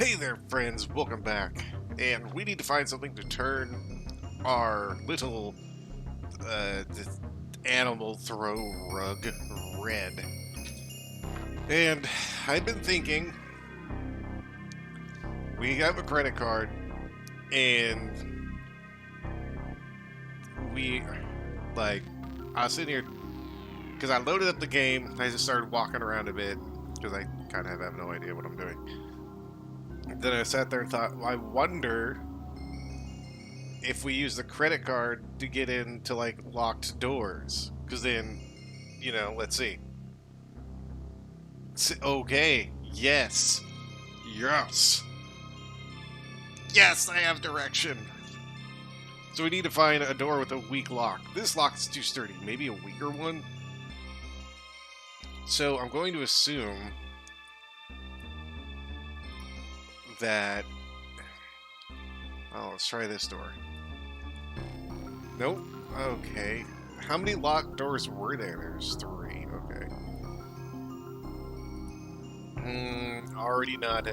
Hey there, friends, welcome back. And we need to find something to turn our little th- animal throw rug red. And I've been thinking, we have a credit card, and we, like, I was sitting here, because I loaded up the game, and I just started walking around a bit, because I kind of have no idea what I'm doing. Then I sat there and thought, well, I wonder if we use the credit card to get into like locked doors, because then, let's see. Okay, yes, yes, yes, I have direction. So we need to find a door with a weak lock. This lock is too sturdy. Maybe a weaker one. So I'm going to assume that. Oh, let's try this door. Nope. Okay. How many locked doors were there? There's 3. Okay. Already not,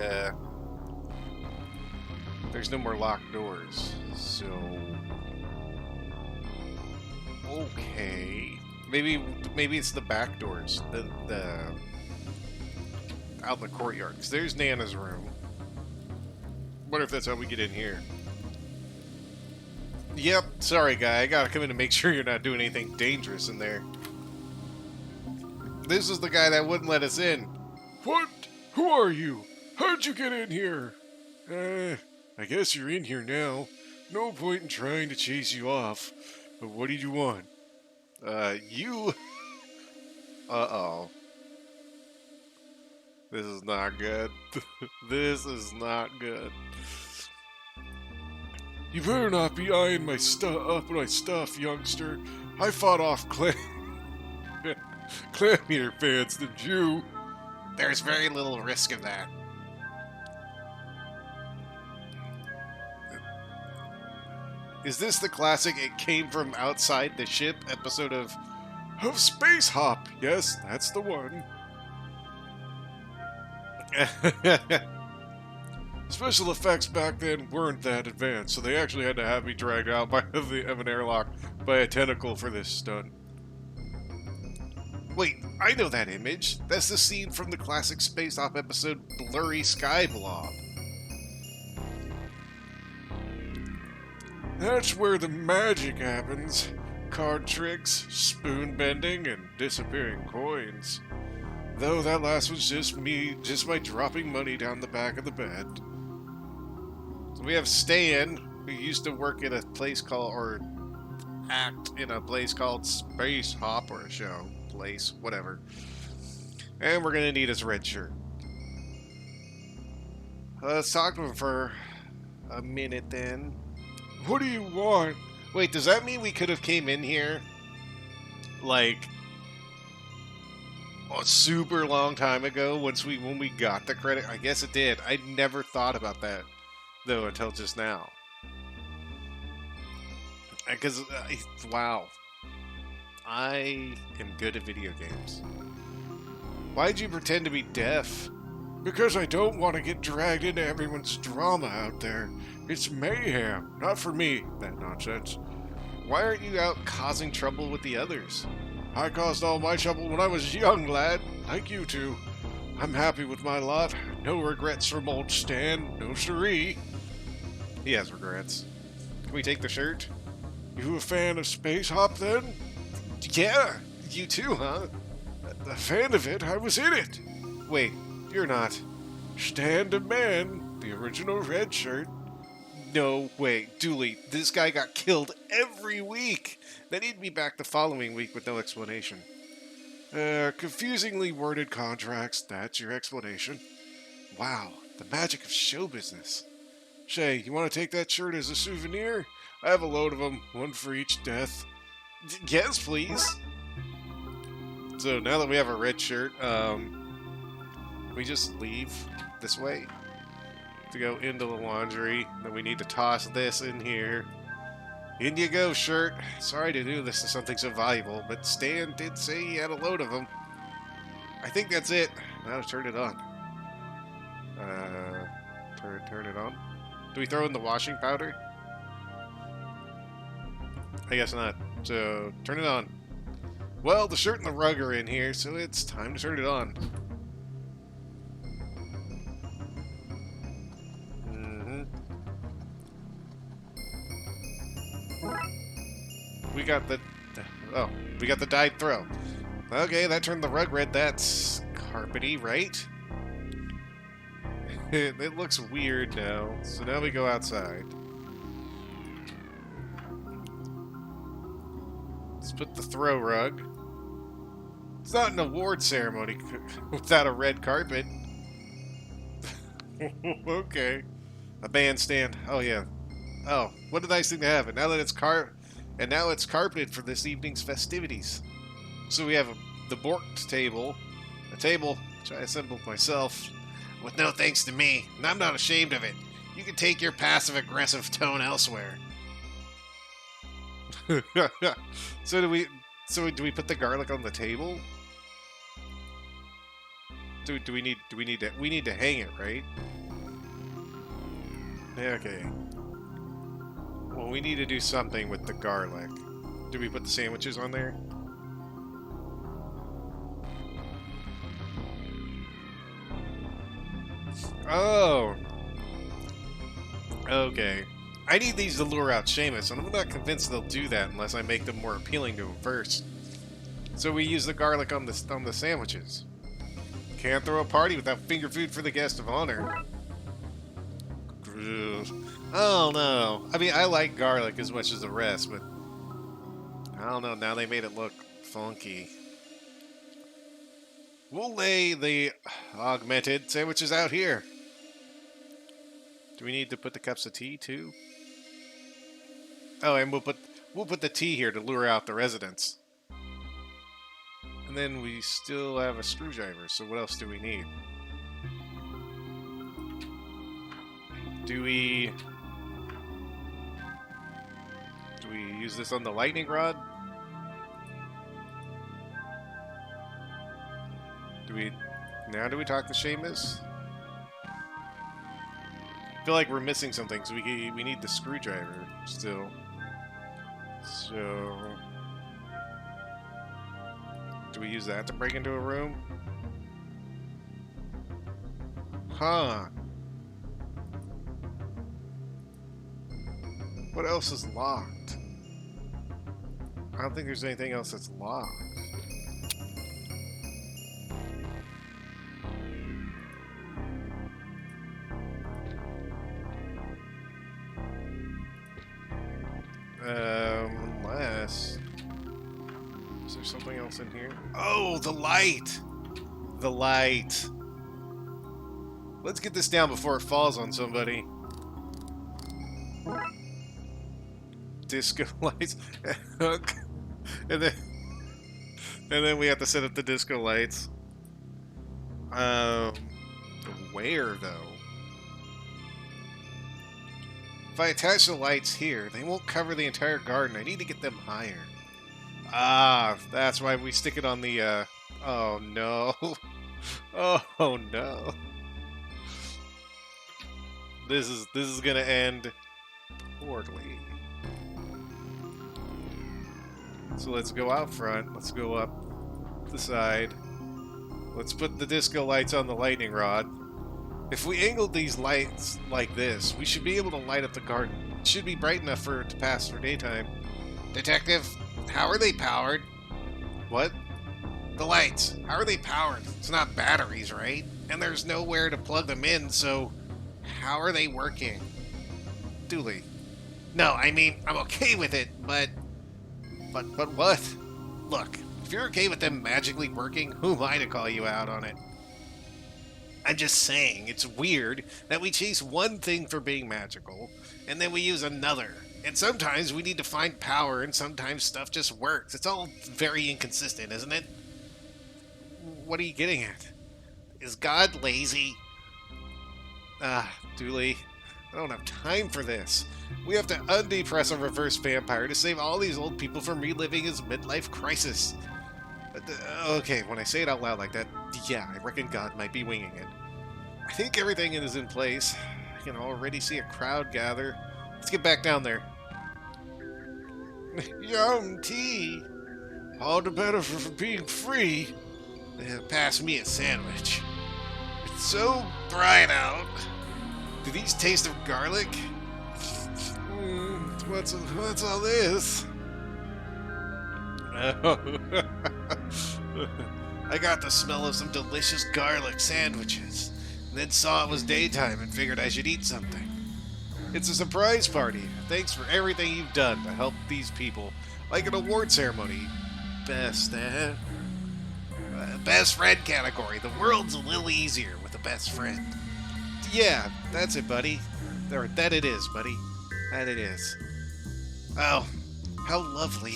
there's no more locked doors. So... Okay. Maybe it's the back doors. The out in the courtyard. Because there's Nana's room. Wonder if that's how we get in here. Yep, sorry guy, I gotta come in to make sure you're not doing anything dangerous in there. This is the guy that wouldn't let us in. What? Who are you? How'd you get in here? I guess you're in here now. No point in trying to chase you off. But what did you want? You... Uh-oh. This is not good. This is not good. You better not be eyeing my stuff, youngster. I fought off Clan Eater fans, didn't you? There's very little risk of that. Is this the classic "It Came From Outside the Ship" episode of Space Hop? Yes, that's the one. Special effects back then weren't that advanced, so they actually had to have me dragged out by of an airlock by a tentacle for this stunt. Wait, I know that image. That's the scene from the classic Space Hop episode Blurry Sky Blob. That's where the magic happens. Card tricks, spoon bending, and disappearing coins. Though that last was just my dropping money down the back of the bed. So we have Stan, who used to work at a place called, or act in a place called Space Hop, or a show, place, whatever. And we're gonna need his red shirt. Let's talk to him for a minute then. What do you want? Wait, does that mean we could have came in here, like, a super long time ago when we got the credit? I guess it did. I never thought about that, though, until just now. Because, wow. I am good at video games. Why'd you pretend to be deaf? Because I don't want to get dragged into everyone's drama out there. It's mayhem. Not for me, that nonsense. Why aren't you out causing trouble with the others? I caused all my trouble when I was young, lad. Like you two. I'm happy with my lot. No regrets from old Stan. No siree. He has regrets. Can we take the shirt? You a fan of Space Hop, then? Yeah, you too, huh? A fan of it? I was in it. Wait, you're not. Stan the Man, the original red shirt. No, wait, Dooley, this guy got killed every week. Then he'd be back the following week with no explanation. Confusingly worded contracts, that's your explanation. Wow, the magic of show business. Shay, you want to take that shirt as a souvenir? I have a load of them, one for each death. Yes, please. So now that we have a red shirt, we just leave this way to go into the laundry. Then we need to toss this in here. In you go, shirt. Sorry to do this to something so valuable, but Stan did say he had a load of them. I think that's it. Now to turn it on. Turn it on. Do we throw in the washing powder? I guess not. So, turn it on. Well, the shirt and the rug are in here, so it's time to turn it on. We got the... Oh, we got the dyed throw. Okay, that turned the rug red. That's carpety, right? It looks weird now. So now we go outside. Let's put the throw rug. It's not an award ceremony without a red carpet. Okay. A bandstand. Oh, yeah. Oh, what a nice thing to have. And now that it's carpeted for this evening's festivities. So we have the borked table. A table which I assembled myself. With no thanks to me. And I'm not ashamed of it. You can take your passive-aggressive tone elsewhere. So do we put the garlic on the table? We need to hang it, right? Okay. Well, we need to do something with the garlic. Do we put the sandwiches on there? Oh. Okay. I need these to lure out Seamus, and I'm not convinced they'll do that unless I make them more appealing to him first. So we use the garlic on the sandwiches. Can't throw a party without finger food for the guest of honor. Oh no. I mean, I like garlic as much as the rest, but I don't know. Now they made it look funky. We'll lay the augmented sandwiches out here. Do we need to put the cups of tea too? Oh, and we'll put the tea here to lure out the residents. And then we still have a screwdriver, so what else do we need? Do we use this on the lightning rod? Do we talk to Seamus? I feel like we're missing something, so we need the screwdriver still. So do we use that to break into a room? Huh. What else is locked? I don't think there's anything else that's locked. Unless... Is there something else in here? Oh, the light! The light. Let's get this down before it falls on somebody. Disco lights. and then we have to set up the disco lights. Where, though? If I attach the lights here, they won't cover the entire garden. I need to get them higher. Ah, that's why we stick it on the, oh no. Oh no. This is gonna end poorly. So let's go out front. Let's go up the side. Let's put the disco lights on the lightning rod. If we angled these lights like this, we should be able to light up the garden. It should be bright enough for it to pass for daytime. Detective, how are they powered? What? The lights. How are they powered? It's not batteries, right? And there's nowhere to plug them in, so how are they working? Dooley. No, I mean, I'm okay with it, but what? Look, if you're okay with them magically working, who am I to call you out on it? I'm just saying, it's weird that we chase one thing for being magical, and then we use another. And sometimes we need to find power, and sometimes stuff just works. It's all very inconsistent, isn't it? What are you getting at? Is God lazy? Dooley, I don't have time for this. We have to undepress a reverse vampire to save all these old people from reliving his midlife crisis. Okay, when I say it out loud like that, yeah, I reckon God might be winging it. I think everything is in place. can already see a crowd gather. Let's get back down there. Yum tea. All the better for being free. Pass me a sandwich. It's so bright out. Do these taste of garlic? What's all this? I got the smell of some delicious garlic sandwiches, and then saw it was daytime and figured I should eat something. It's a surprise party. Thanks for everything you've done to help these people. Like an award ceremony. Best friend category. The world's a little easier with a best friend. Yeah, that's it, buddy. That it is, buddy. That it is. Oh, how lovely.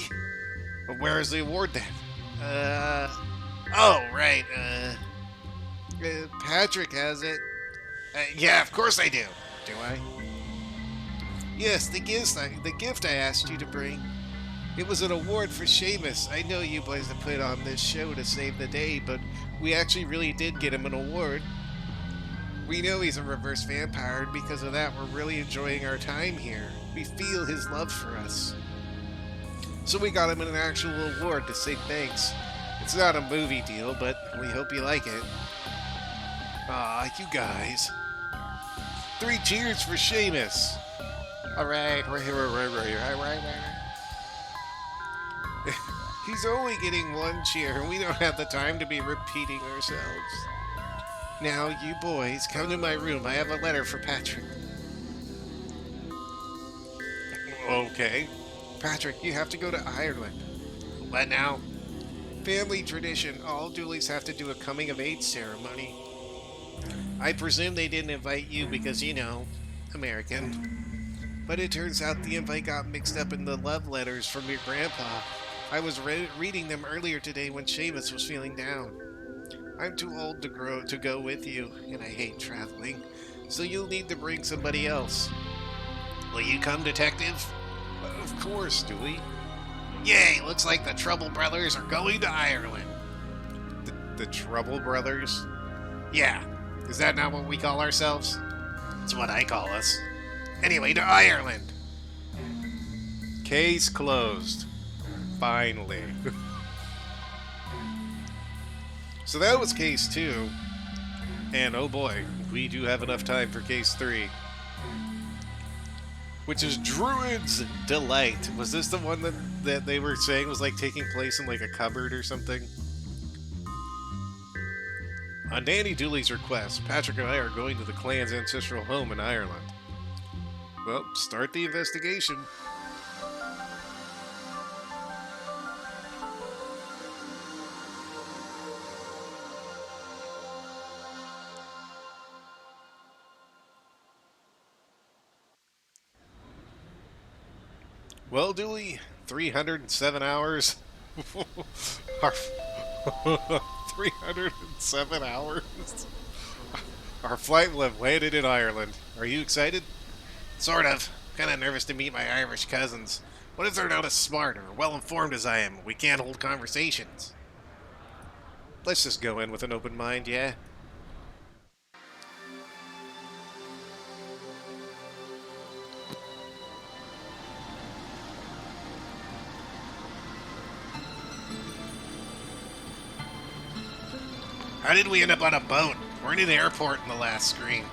But where is the award then? Oh, right. Patrick has it. Yeah, of course I do. Do I? Yes, the gift I asked you to bring. It was an award for Seamus. I know you boys have put on this show to save the day, but we actually really did get him an award. We know he's a reverse vampire, and because of that, we're really enjoying our time here. We feel his love for us. So we got him an actual award to say thanks. It's not a movie deal, but we hope you like it. Aw, you guys. 3 cheers for Seamus. Alright, right. He's only getting 1 cheer, and we don't have the time to be repeating ourselves. Now, you boys, come to my room. I have a letter for Patrick. Okay. Patrick, you have to go to Ireland. What now? Family tradition. All Dooleys have to do a coming-of-age ceremony. I presume they didn't invite you because, you know, American. But it turns out the invite got mixed up in the love letters from your grandpa. I was reading them earlier today when Seamus was feeling down. I'm too old to go with you, and I hate traveling, so you'll need to bring somebody else. Will you come, detective? Of course, Dooley. Yay, looks like the Trouble Brothers are going to Ireland. The Trouble Brothers? Yeah, is that not what we call ourselves? It's what I call us. Anyway, to Ireland. Case closed. Finally. So that was case 2. And oh boy, we do have enough time for case 3. Which is Druid's Delight. Was this the one that they were saying was like taking place in like a cupboard or something? On Danny Dooley's request, Patrick and I are going to the clan's ancestral home in Ireland. Well, start the investigation. Well, Dooley, 307 hours. 307 hours. Our flight will have landed in Ireland. Are you excited? Sort of. Kind of nervous to meet my Irish cousins. What if they're not as smart or well-informed as I am? We can't hold conversations. Let's just go in with an open mind, yeah? How did we end up on a boat? We're in the airport in the last screen.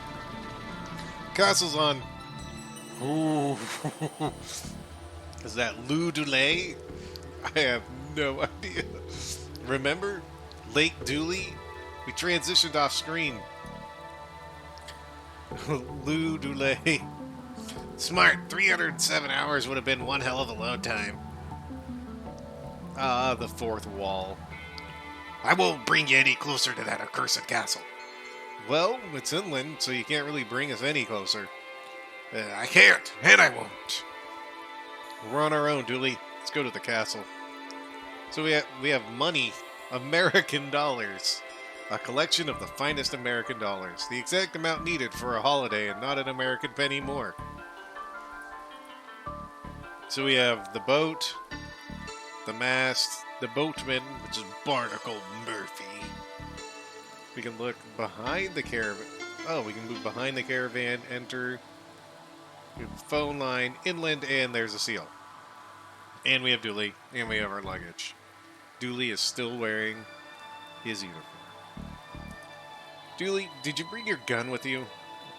Castle's on. Ooh. Is that Lou Dooley? I have no idea. Remember? Lake Dooley? We transitioned off screen. Lou Dooley. Smart. 307 hours would have been one hell of a load time. Ah, the fourth wall. I won't bring you any closer to that accursed castle. Well, it's inland, so you can't really bring us any closer. I can't, and I won't. We're on our own, Dooley. Let's go to the castle. So we have money, American dollars. A collection of the finest American dollars. The exact amount needed for a holiday and not an American penny more. So we have the boat, the mast, the boatman, which is Barnacle Murphy. We can look behind the caravan. Oh, we can move behind the caravan, enter. We have a phone line, inland, and there's a seal. And we have Dooley, and we have our luggage. Dooley is still wearing his uniform. Dooley, did you bring your gun with you?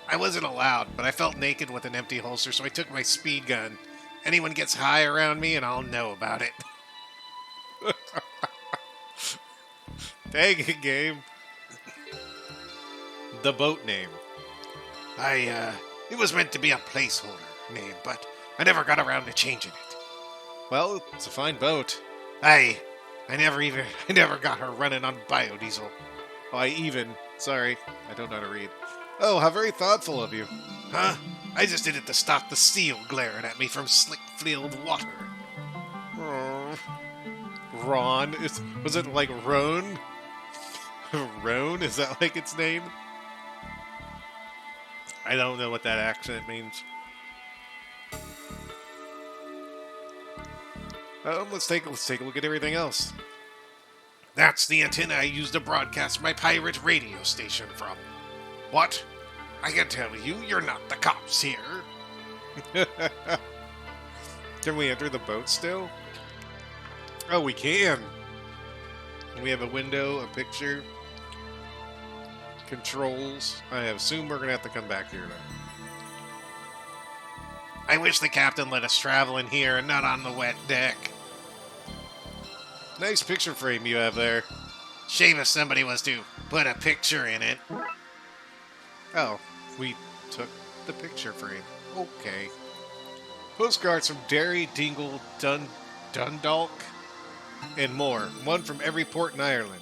I wasn't allowed, but I felt naked with an empty holster, so I took my speed gun. Anyone gets high around me, and I'll know about it. Dang it, game. The boat name. It was meant to be a placeholder name, but I never got around to changing it. Well, it's a fine boat. I never got her running on biodiesel. Sorry, I don't know how to read. Oh, how very thoughtful of you. Huh? I just did it to stop the seal glaring at me from slick-filled water. Ron? Was it like Roan? Roan? Is that like its name? I don't know what that accent means. Let's take a look at everything else. That's the antenna I used to broadcast my pirate radio station from. What? I can tell you, you're not the cops here. Can we enter the boat still? Oh, we can. We have a window, a picture, controls. I assume we're going to have to come back here now. I wish the captain let us travel in here and not on the wet deck. Nice picture frame you have there. Shame if somebody was to put a picture in it. Oh, we took the picture frame. Okay. Postcards from Derry, Dingle, Dundalk, and more. One from every port in Ireland.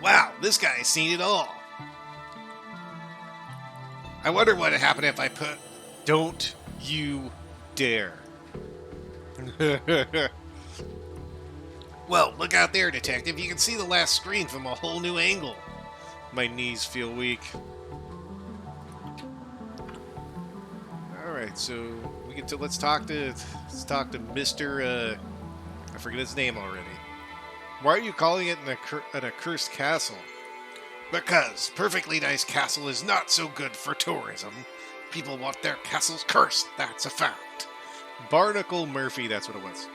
Wow, this guy's seen it all. I wonder what would happen if I put, "Don't you dare." Well, look out there, detective. You can see the last screen from a whole new angle. My knees feel weak. Alright, so let's talk to Mr. I forget his name already. Why are you calling it an accursed castle? Because perfectly nice castle is not so good for tourism. People want their castles cursed, that's a fact. Barnacle Murphy, that's what it was.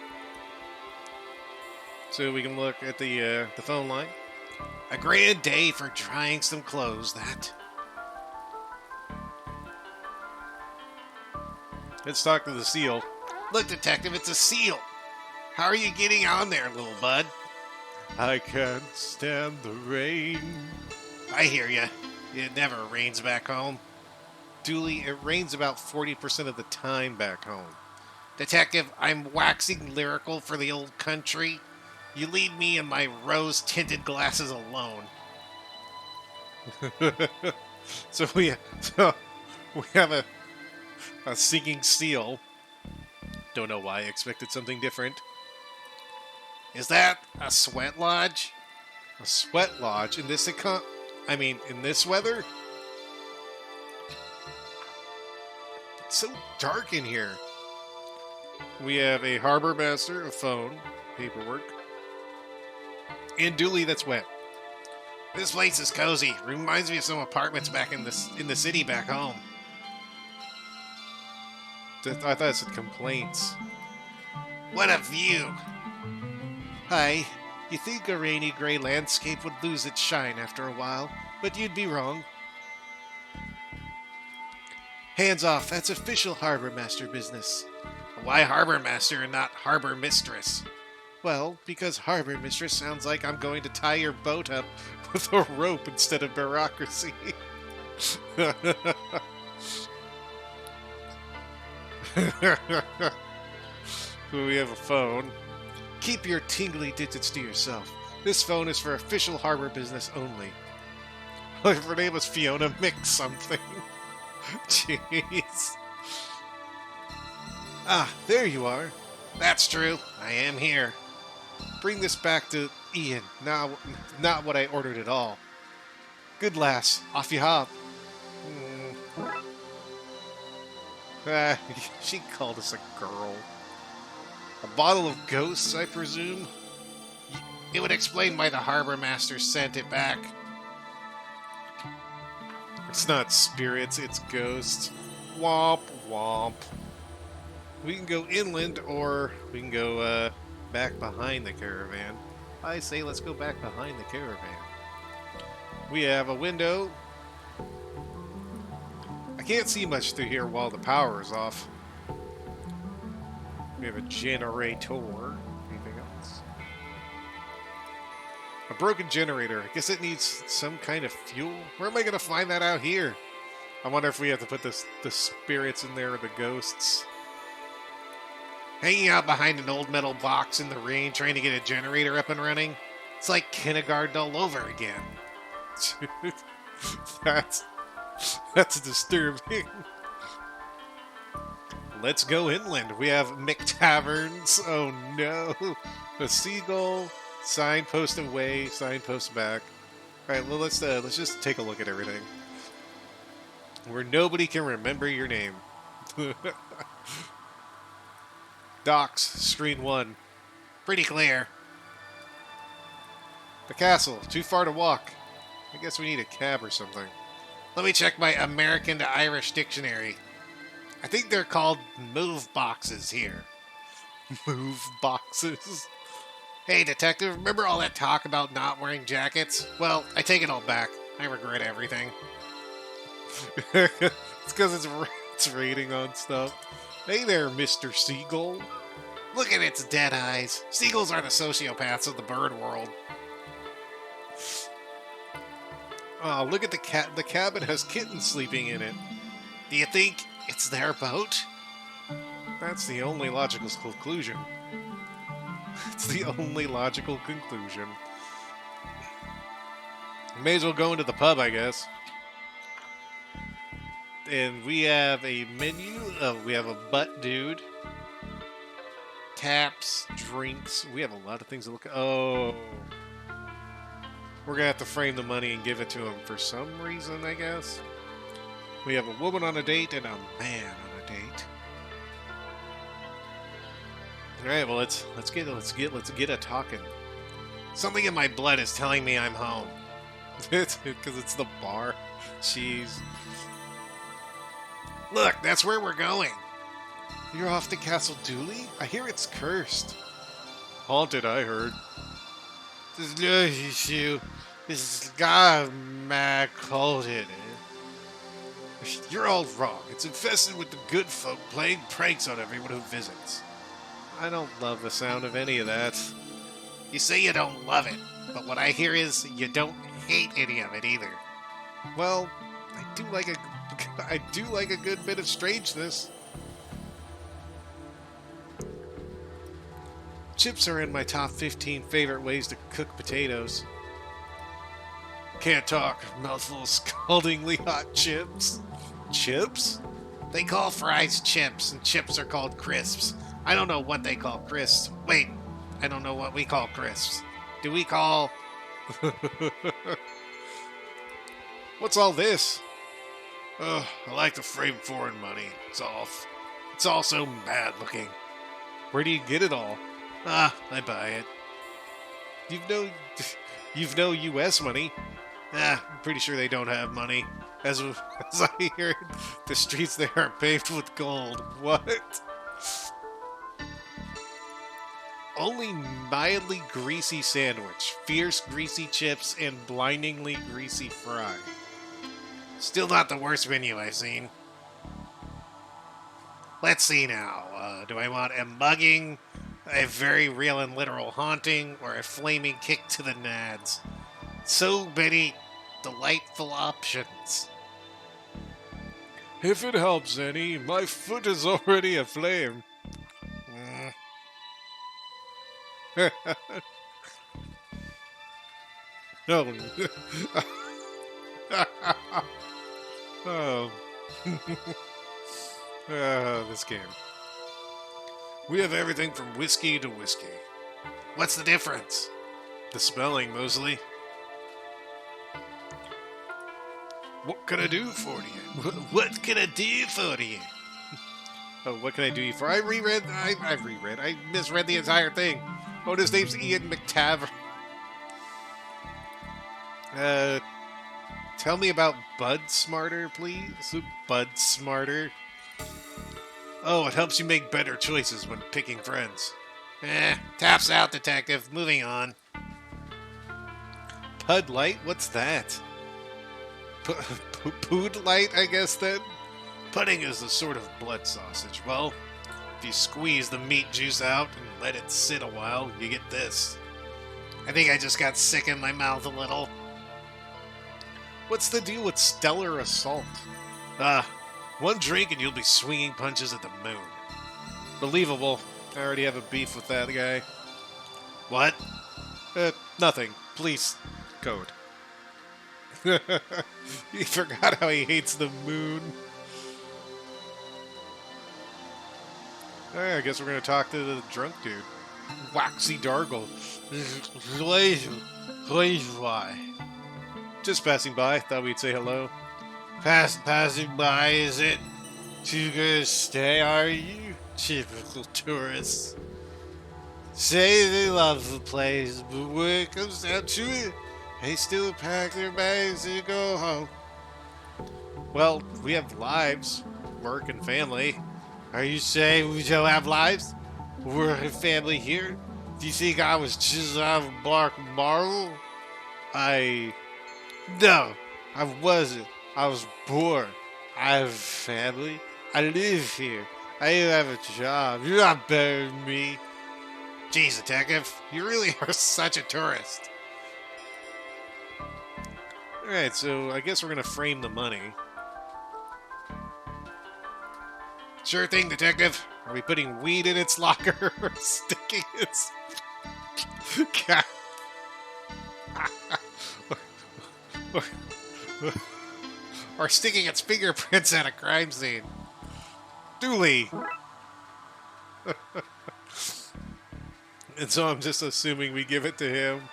So we can look at the phone line. A grand day for drying some clothes, that. Let's talk to the seal. Look, detective, it's a seal. How are you getting on there, little bud? I can't stand the rain. I hear ya. It never rains back home. Dooley, it rains about 40% of the time back home. Detective, I'm waxing lyrical for the old country. You leave me and my rose-tinted glasses alone. So we have a singing seal. Don't know why I expected something different. Is that a sweat lodge? A sweat lodge in this in this weather? It's so dark in here. We have a harbor master, a phone, paperwork, and Dooley that's wet. This place is cozy. Reminds me of some apartments back in the city back home. I thought it said complaints. What a view! Hi. You think a rainy gray landscape would lose its shine after a while, but you'd be wrong. Hands off, that's official harbor master business. Why harbor master and not harbor mistress? Well, because harbor mistress sounds like I'm going to tie your boat up with a rope instead of bureaucracy. We have a phone. Keep your tingly digits to yourself. This phone is for official harbor business only. If her name was Fiona Mix something. Jeez. Ah, there you are. That's true. I am here. Bring this back to Ian. Not what I ordered at all. Good lass. Off you hop. She called us a girl. A bottle of ghosts, I presume? It would explain why the harbor master sent it back. It's not spirits, it's ghosts. Womp womp. We can go inland or we can go back behind the caravan. I say let's go back behind the caravan. We have a window. I can't see much through here while the power is off. We have a generator. Anything else? A broken generator. I guess it needs some kind of fuel. Where am I going to find that out here? I wonder if we have to put the spirits in there or the ghosts. Hanging out behind an old metal box in the rain trying to get a generator up and running. It's like kindergarten all over again. Dude, that's disturbing. Let's go inland. We have McTaverns. Oh no. A seagull. Signpost away. Signpost back. Alright, well let's just take a look at everything. Where nobody can remember your name. Docks, screen 1. Pretty clear. The castle, too far to walk. I guess we need a cab or something. Let me check my American to Irish dictionary. I think they're called move boxes here. Move boxes? Hey, detective, remember all that talk about not wearing jackets? Well, I take it all back. I regret everything. It's because it's raining on stuff. Hey there, Mr. Seagull. Look at its dead eyes. Seagulls are the sociopaths of the bird world. Oh, look at the cat. The cabin has kittens sleeping in it. Do you think it's their boat? That's the only logical conclusion. It's the only logical conclusion. May as well go into the pub, I guess. And we have a menu. We have a butt dude. Taps, drinks. We have a lot of things to look at. Oh. We're going to have to frame the money and give it to him for some reason, I guess. We have a woman on a date and a man on a date. All right, well let's get a talking. Something in my blood is telling me I'm home. It's because it's the bar. Jeez. Look, that's where we're going. You're off to Castle Dooley? I hear it's cursed. Haunted, I heard. There's no issue. This is God mad called it. You're all wrong. It's infested with the good folk playing pranks on everyone who visits. I don't love the sound of any of that. You say you don't love it, but what I hear is you don't hate any of it either. Well, I do like a good bit of strangeness. Chips are in my top 15 favorite ways to cook potatoes. Can't talk. Mouthful of scaldingly hot chips. Chips? They call fries chips, and chips are called crisps. I don't know what they call crisps. Wait, I don't know what we call crisps. Do we call... What's all this? I like to frame foreign money. It's all so bad looking. Where do you get it all? I buy it. You've no U.S. money. I'm pretty sure they don't have money. As I hear it, the streets there are paved with gold. What? Only mildly greasy sandwich, fierce greasy chips, and blindingly greasy fry. Still not the worst menu I've seen. Let's see now. Do I want a mugging, a very real and literal haunting, or a flaming kick to the nads? So many delightful options. If it helps any, my foot is already aflame. No. Oh. This game. We have everything from whiskey to whiskey. What's the difference? The spelling, mostly. What can I do for you? What can I do for you? Oh, what can I do you for? I misread the entire thing. Oh, his name's Ian McTaver. Tell me about Bud Smarter, please. Bud Smarter. Oh, it helps you make better choices when picking friends. Taps out, detective. Moving on. Pud Light? What's that? Pood Light, I guess, then? Pudding is a sort of blood sausage. Well, if you squeeze the meat juice out and let it sit a while, you get this. I think I just got sick in my mouth a little. What's the deal with Stellar Assault? One drink and you'll be swinging punches at the moon. Believable. I already have a beef with that guy. What? Nothing. Please. Code. You forgot how he hates the moon. Alright, I guess we're gonna talk to the drunk dude. Waxy Dargle. Why? Just passing by. Thought we'd say hello. Passing by, is it? Too good to stay, are you? Typical tourists. Say they love the place, but when it comes down to it, they still pack their bags and go home. Well, we have lives, work and family. Are you saying we don't have lives? Work and family here? Do you think I was just out of Black Marvel? No, I wasn't. I was born. I have a family. I live here. I even have a job. You're not better than me. Jeez, detective, you really are such a tourist. Alright, so I guess we're gonna frame the money. Sure thing, detective. Are we putting weed in its locker or sticking its... God. Or sticking its fingerprints at a crime scene. Dooley. And so I'm just assuming we give it to him.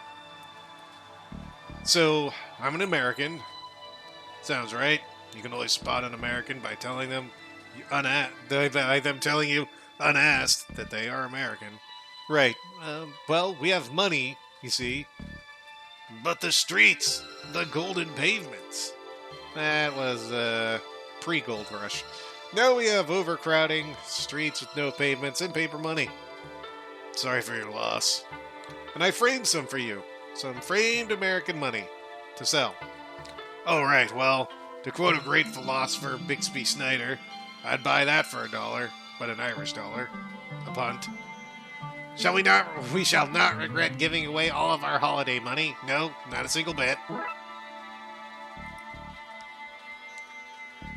So, I'm an American. Sounds right. You can always spot an American by telling them, by them telling you unasked that they are American. Right. Well, we have money, you see. But the streets, the golden pavements. That was pre-Gold Rush. Now we have overcrowding, streets with no pavements, and paper money. Sorry for your loss. And I framed some for you. Some framed American money to sell. Oh, right, well, to quote a great philosopher, Bixby Snyder, I'd buy that for $1, but an Irish dollar. A punt. We shall not regret giving away all of our holiday money. No, not a single bit.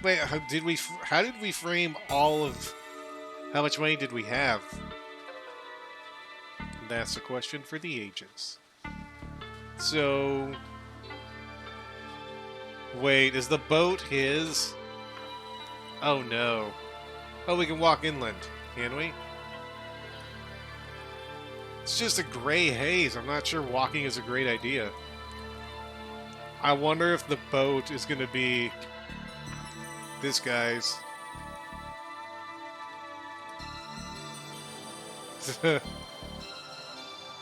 Wait, how did we frame all of... How much money did we have? That's a question for the ages. So... Wait, is the boat his? Oh no. Oh, we can walk inland, can we? It's just a gray haze. I'm not sure walking is a great idea. I wonder if the boat is going to be this guy's.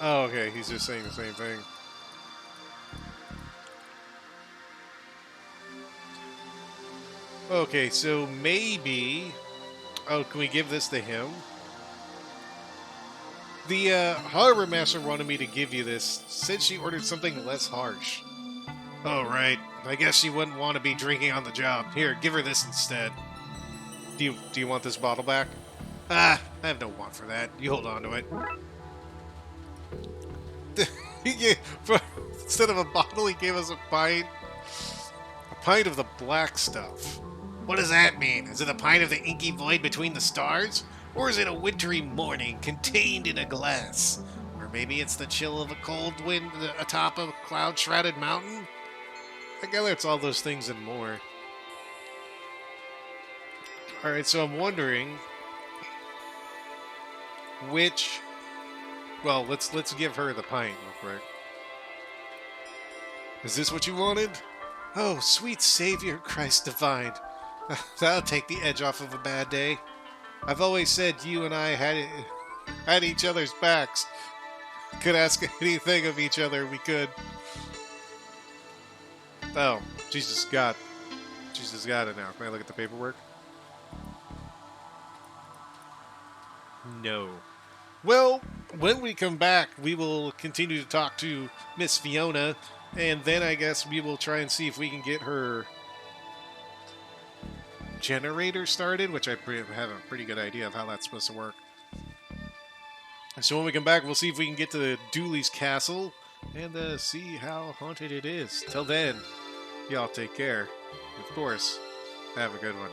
Oh, okay. He's just saying the same thing. Okay, so maybe... Oh, can we give this to him? The Harbor Master wanted me to give you this, since she ordered something less harsh. Oh, right. I guess she wouldn't want to be drinking on the job. Here, give her this instead. Do you want this bottle back? I have no want for that. You hold on to it. Instead of a bottle, he gave us a pint. A pint of the black stuff. What does that mean? Is it a pint of the inky void between the stars? Or is it a wintry morning contained in a glass? Or maybe it's the chill of a cold wind atop a cloud-shrouded mountain? I gather it's all those things and more. Alright, so I'm wondering... which... Well, let's give her the pint real quick. Is this what you wanted? Oh, sweet Savior, Christ divine. That'll take the edge off of a bad day. I've always said you and I had each other's backs. Could ask anything of each other, we could. Oh, She's just got it now. Can I look at the paperwork? No. Well, when we come back, we will continue to talk to Miss Fiona, and then I guess we will try and see if we can get her generator started, which I have a pretty good idea of how that's supposed to work. So when we come back, we'll see if we can get to Dooley's castle and see how haunted it is. Till then, y'all take care. Of course, have a good one.